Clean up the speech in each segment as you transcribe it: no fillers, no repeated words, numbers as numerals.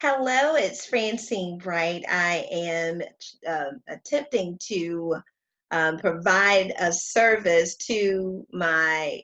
Hello, it's Francine Bright. I am attempting to provide a service to my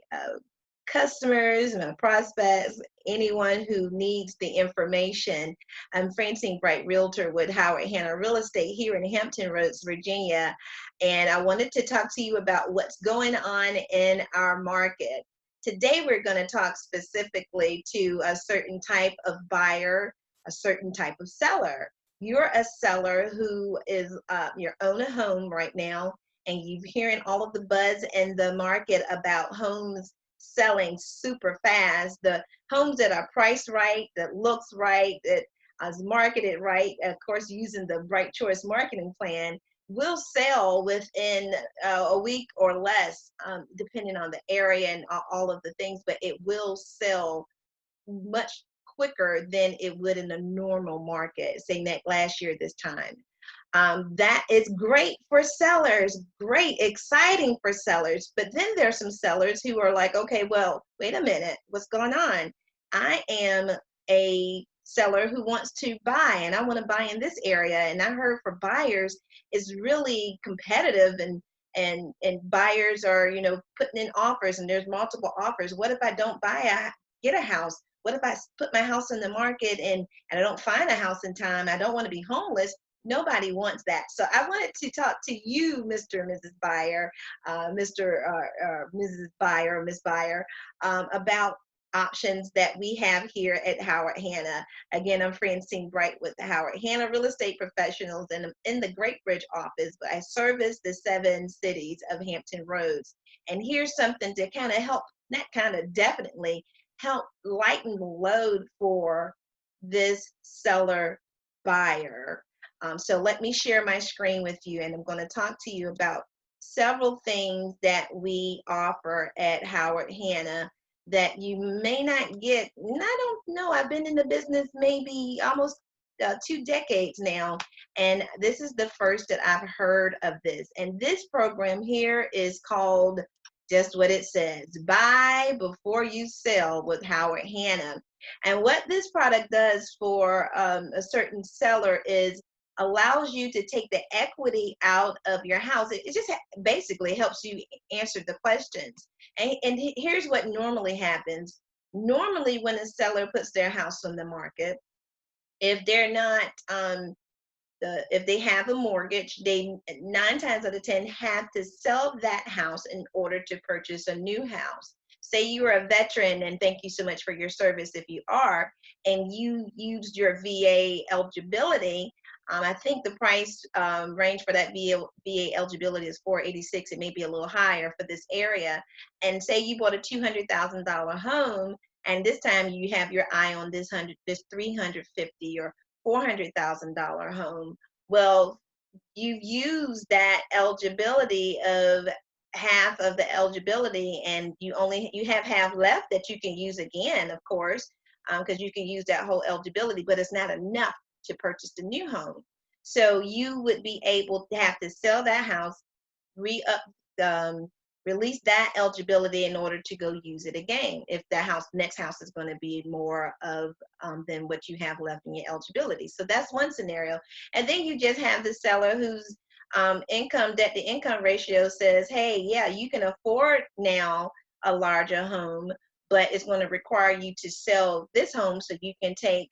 customers, my prospects, anyone who needs the information. I'm Francine Bright, Realtor with Howard Hanna Real Estate here in Hampton Roads, Virginia. And I wanted to talk to you about what's going on in our market. Today, we're going to talk specifically to a certain type of buyer, a certain type of seller. You're a seller who is you own a home right now, and you're hearing all of the buzz in the market about homes selling super fast. The homes that are priced right, that looks right, that is marketed right, of course, using the Bright Choice marketing plan, will sell within a week or less, depending on the area and all of the things, but it will sell much quicker than it would in a normal market, say last year this time. That is great for sellers, great, exciting for sellers. But then there's some sellers who are like, okay, well, wait a minute, what's going on? I am a seller who wants to buy and I want to buy in this area. And I heard for buyers is really competitive and buyers are, putting in offers and there's multiple offers. What if I don't buy get a house? What if I put my house in the market and I don't find a house in time? I don't want to be homeless. Nobody wants that. So I wanted to talk to you, Mr. and Mrs. Buyer, Mr. Mrs. Buyer, Miss Buyer, about options that we have here at Howard Hanna. Again, I'm Francine Bright with the Howard Hanna Real Estate Professionals, and I'm in the Great Bridge office, but I service the 7 cities of Hampton Roads. And here's something to kind of help, not kind of, definitely help lighten the load for this seller buyer. So let me share my screen with you, and I'm going to talk to you about several things that we offer at Howard Hanna that you may not get. And I don't know, I've been in the business maybe almost 2 decades now, and this is the first that I've heard of this. And this program here is called just what it says, buy before you sell with Howard Hanna. And what this product does for a certain seller is allows you to take the equity out of your house. It just basically helps you answer the questions. And here's what normally happens. Normally, when a seller puts their house on the market, if they're not if they have a mortgage, they 9 times out of 10 have to sell that house in order to purchase a new house. Say you are a veteran, and thank you so much for your service if you are, and you used your VA eligibility. I think the price range for that VA eligibility is $486. It may be a little higher for this area. And say you bought a $200,000 home, and this time you have your eye on this 350 or $400,000 home. Well, you use that eligibility of half of the eligibility, and you have half left that you can use again, of course, because you can use that whole eligibility, but it's not enough to purchase the new home. So you would be able to have to sell that house, re-up, release that eligibility in order to go use it again if the next house is going to be more of than what you have left in your eligibility. So that's one scenario. And then you just have the seller whose income debt to income ratio says, hey, yeah, you can afford now a larger home, but it's going to require you to sell this home so you can take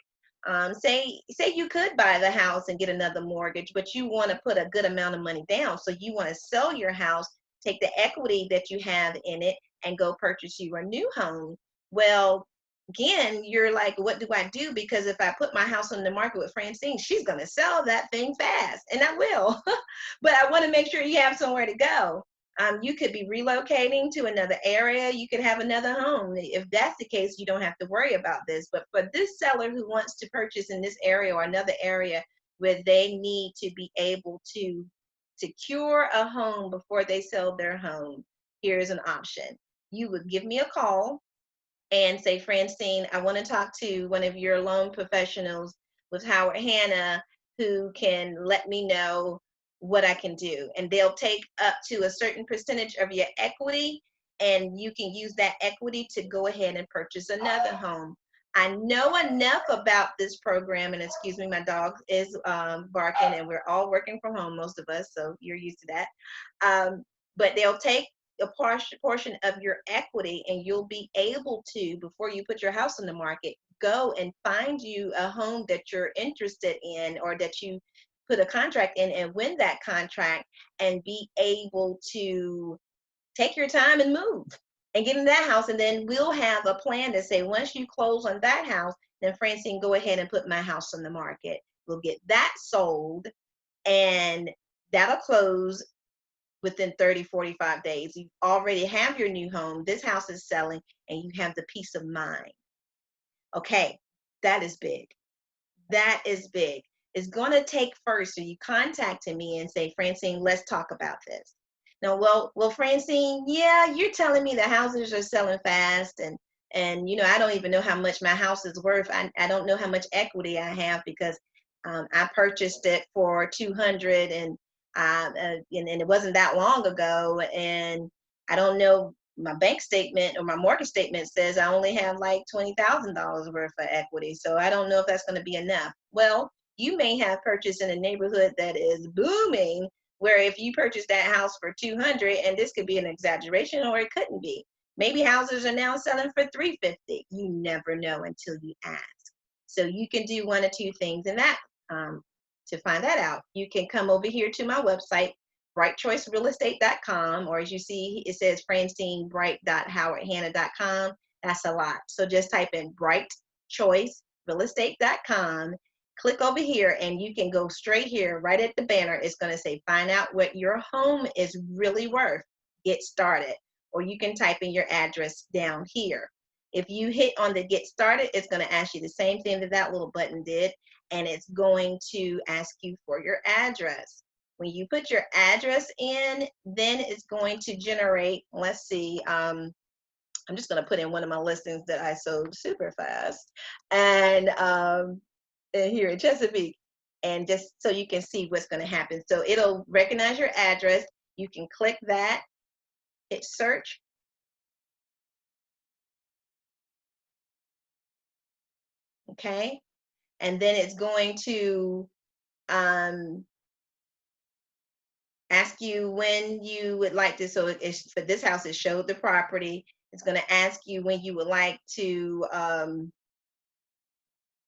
say you could buy the house and get another mortgage, but you want to put a good amount of money down. So you want to sell your house, take the equity that you have in it, and go purchase you a new home. Well, again, you're like, what do I do? Because if I put my house on the market with Francine, she's going to sell that thing fast, and I will. But I want to make sure you have somewhere to go. You could be relocating to another area. You could have another home. If that's the case, you don't have to worry about this. But for this seller who wants to purchase in this area or another area where they need to be able to secure a home before they sell their home, here's an option. You would give me a call and say, Francine, I want to talk to one of your loan professionals with Howard Hanna who can let me know what I can do. And they'll take up to a certain percentage of your equity, and you can use that equity to go ahead and purchase another home. I know enough about this program, and excuse me, my dog is barking, and we're all working from home, most of us, so you're used to that. But they'll take a portion of your equity, and you'll be able to, before you put your house on the market, go and find you a home that you're interested in or that you put a contract in and win that contract and be able to take your time and move and get in that house. And then we'll have a plan to say, once you close on that house, then Francine, go ahead and put my house on the market. We'll get that sold, and that'll close within 30, 45 days. You already have your new home. This house is selling, and you have the peace of mind. Okay, that is big. That is big. It's going to take first. So you contacted me and say, Francine, let's talk about this. Now, well, Francine, yeah, you're telling me the houses are selling fast, and I don't even know how much my house is worth. I don't know how much equity I have because I purchased it for 200, and it wasn't that long ago, and I don't know. My bank statement or my mortgage statement says I only have like $20,000 worth of equity. So I don't know if that's going to be enough. Well, you may have purchased in a neighborhood that is booming, where if you purchase that house for 200, and this could be an exaggeration or it couldn't be. Maybe houses are now selling for 350. You never know until you ask. So you can do one or two things in that to find that out. You can come over here to my website, brightchoicerealestate.com, or as you see, it says francinebright.howardhanna.com. That's a lot. So just type in brightchoicerealestate.com, click over here, and you can go straight here, right at the banner. It's going to say, find out what your home is really worth. Get started. Or you can type in your address down here. If you hit on the get started, it's going to ask you the same thing that little button did, and it's going to ask you for your address. When you put your address in, then it's going to generate, let's see, I'm just going to put in one of my listings that I sold super fast, and here in Chesapeake, and just so you can see what's going to happen. So it'll recognize your address. You can click that, hit search. Okay, and then it's going to ask you when you would like to, so it's for this house, it showed the property. It's going to ask you when you would like to,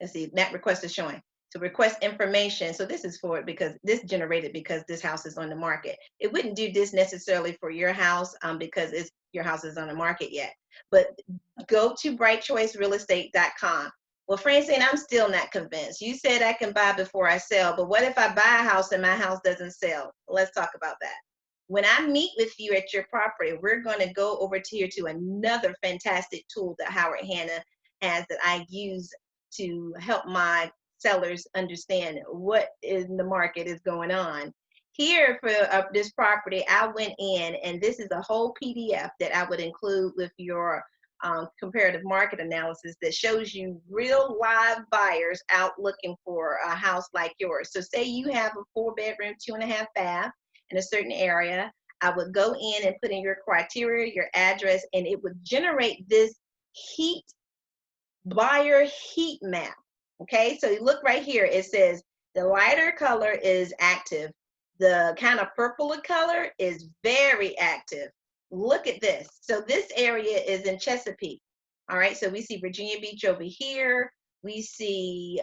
let's see, map request is showing. To request information. So this is for it because this generated because this house is on the market. It wouldn't do this necessarily for your house because your house is on the market yet. But go to brightchoicerealestate.com. Well, Francine, I'm still not convinced. You said I can buy before I sell, but what if I buy a house and my house doesn't sell? Let's talk about that. When I meet with you at your property, we're going to go over to here to another fantastic tool that Howard Hanna has that I use to help my sellers understand what in the market is going on. Here for this property, I went in, and this is a whole PDF that I would include with your comparative market analysis that shows you real live buyers out looking for a house like yours. So say you have a 4-bedroom, 2.5 bath in a certain area. I would go in and put in your criteria, your address, and it would generate this buyer heat map. Okay, so you look right here, it says the lighter color is active. The kind of purple color is very active. Look at this. So this area is in Chesapeake. All right, so we see Virginia Beach over here. We see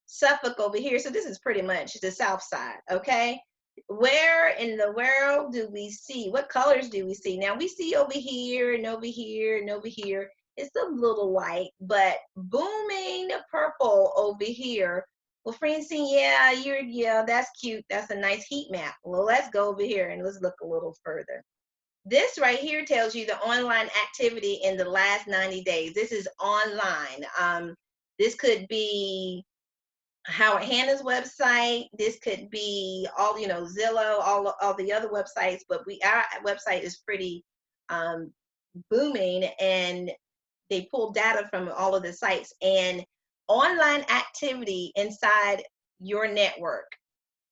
Suffolk over here. So this is pretty much the south side, okay? Where in the world do we see, what colors do we see? Now we see over here and over here and over here. It's a little light, but booming purple over here. Well, Francine, yeah, that's cute. That's a nice heat map. Well, let's go over here and let's look a little further. This right here tells you the online activity in the last 90 days. This is online. This could be Howard Hanna's website. This could be all, Zillow, all the other websites, but our website is pretty booming, and they pull data from all of the sites and online activity inside your network.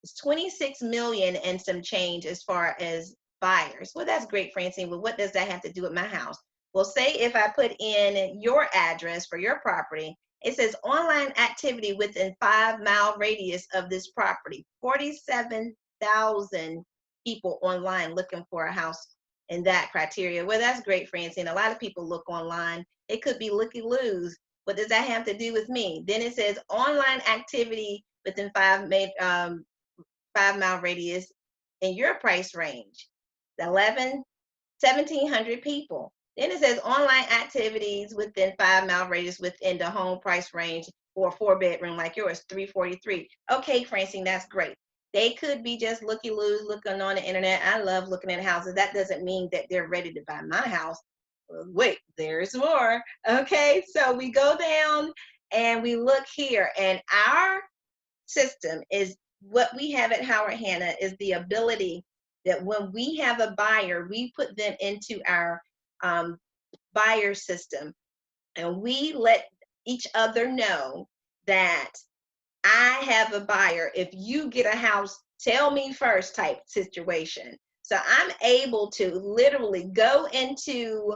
It's 26 million and some change as far as buyers. Well, that's great, Francine, but what does that have to do with my house? Well, say if I put in your address for your property, it says online activity within 5 mile radius of this property. 47,000 people online looking for a house in that criteria. Well, that's great, Francine. A lot of people look online. It could be looky loos. What does that have to do with me? Then it says online activity within 5 mile radius in your price range. 1,700 people. Then it says online activities within 5 mile radius within the home price range for a 4 bedroom like yours, 343. Okay, Francine, that's great. They could be just looky loos looking on the internet. I love looking at houses. That doesn't mean that they're ready to buy my house. Wait, there's more. Okay, so we go down and we look here, and our system is what we have at Howard Hanna is the ability that when we have a buyer, we put them into our um, buyer system, and we let each other know that I have a buyer. If you get a house, tell me first type situation. So I'm able to literally go into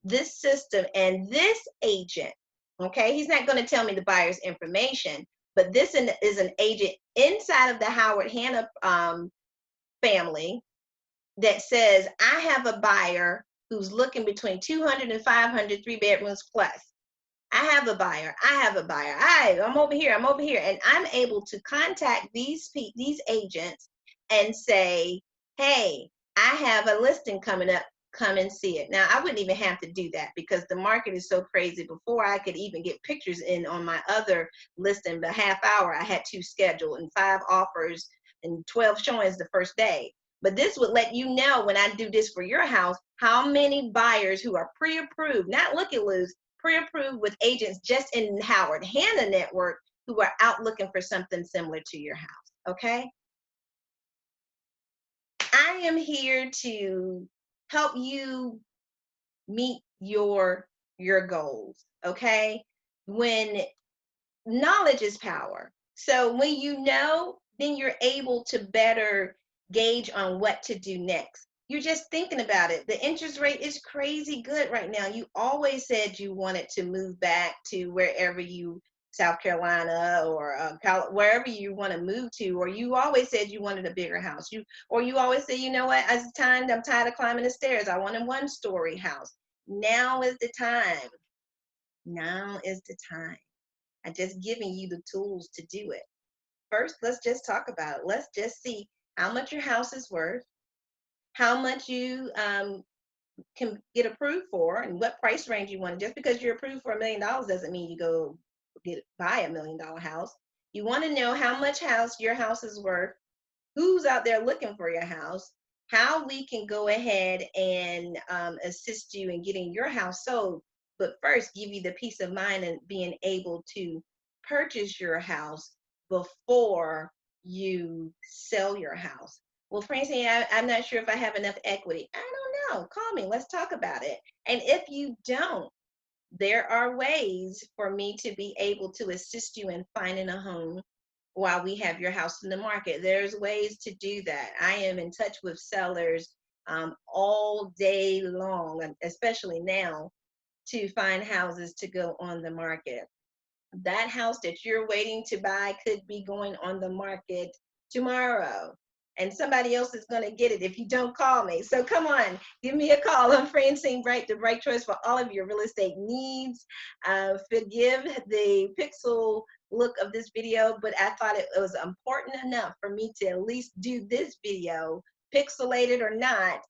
this system, and this agent, okay, he's not going to tell me the buyer's information, but this is an agent inside of the Howard Hanna family that says, I have a buyer who's looking between 200 and 500 3 bedrooms plus. I have a buyer. I have a buyer. I'm over here. I'm over here. And I'm able to contact these agents and say, hey, I have a listing coming up. Come and see it. Now, I wouldn't even have to do that because the market is so crazy. Before I could even get pictures in on my other listing, the half hour, I had 2 scheduled and 5 offers and 12 showings the first day. But this would let you know when I do this for your house, how many buyers who are pre-approved, not looky-loos, pre-approved with agents just in Howard Hanna network who are out looking for something similar to your house. Okay. I am here to help you meet your goals. Okay. When knowledge is power. So when you know, then you're able to better gauge on what to do next. You're just thinking about it. The interest rate is crazy good right now. You always said you wanted to move back to wherever you, South Carolina or wherever you want to move to, or you always said you wanted a bigger house. Or you always say, you know what, I'm tired of climbing the stairs. I want a 1-story house. Now is the time. Now is the time. I'm just giving you the tools to do it. First, let's just talk about it. Let's just see how much your house is worth, how much you can get approved for, and what price range you want. Just because you're approved for $1 million doesn't mean you go buy $1 million house. You want to know how much your house is worth, who's out there looking for your house, how we can go ahead and assist you in getting your house sold. But first, give you the peace of mind and being able to purchase your house before you sell your house. Well, Francine, I'm not sure if I have enough equity. I don't know. Call me. Let's talk about it. And if you don't, there are ways for me to be able to assist you in finding a home while we have your house in the market. There's ways to do that. I am in touch with sellers all day long, especially now, to find houses to go on the market. That house that you're waiting to buy could be going on the market tomorrow. And somebody else is going to get it if you don't call me. So come on, give me a call. I'm Francine Bright, the right choice for all of your real estate needs. Forgive the pixel look of this video, but I thought it was important enough for me to at least do this video, pixelated or not,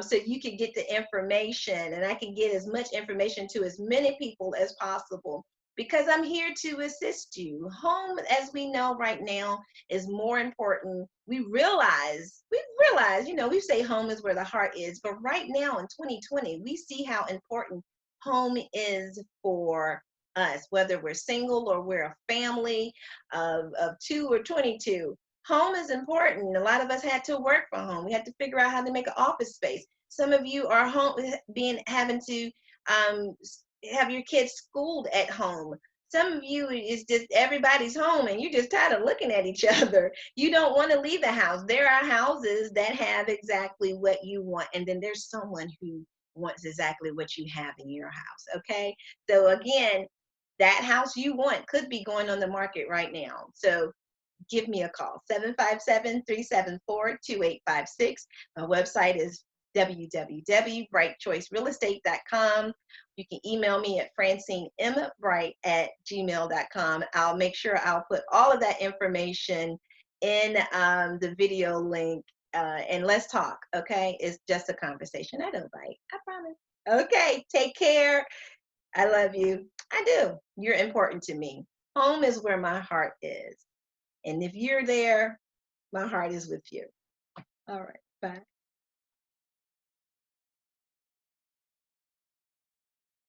so you can get the information and I can get as much information to as many people as possible, because I'm here to assist you. Home, as we know right now, is more important. We realize, we say home is where the heart is, but right now in 2020, we see how important home is for us, whether we're single or we're a family of 2 or 22. Home is important. A lot of us had to work from home. We had to figure out how to make an office space. Some of you are home having to have your kids schooled at home. Some of you is just everybody's home and you're just tired of looking at each other. You don't want to leave the house. There are houses that have exactly what you want, and then there's someone who wants exactly what you have in your house. Okay. So again, that house you want could be going on the market right now. So give me a call, 757-374-2856. My website is www.brightchoicerealestate.com. You can email me at francinembright@gmail.com. I'll make sure I'll put all of that information in the video link. And let's talk, okay? It's just a conversation. I don't bite, I promise. Okay, take care. I love you. I do. You're important to me. Home is where my heart is. And if you're there, my heart is with you. All right. Bye.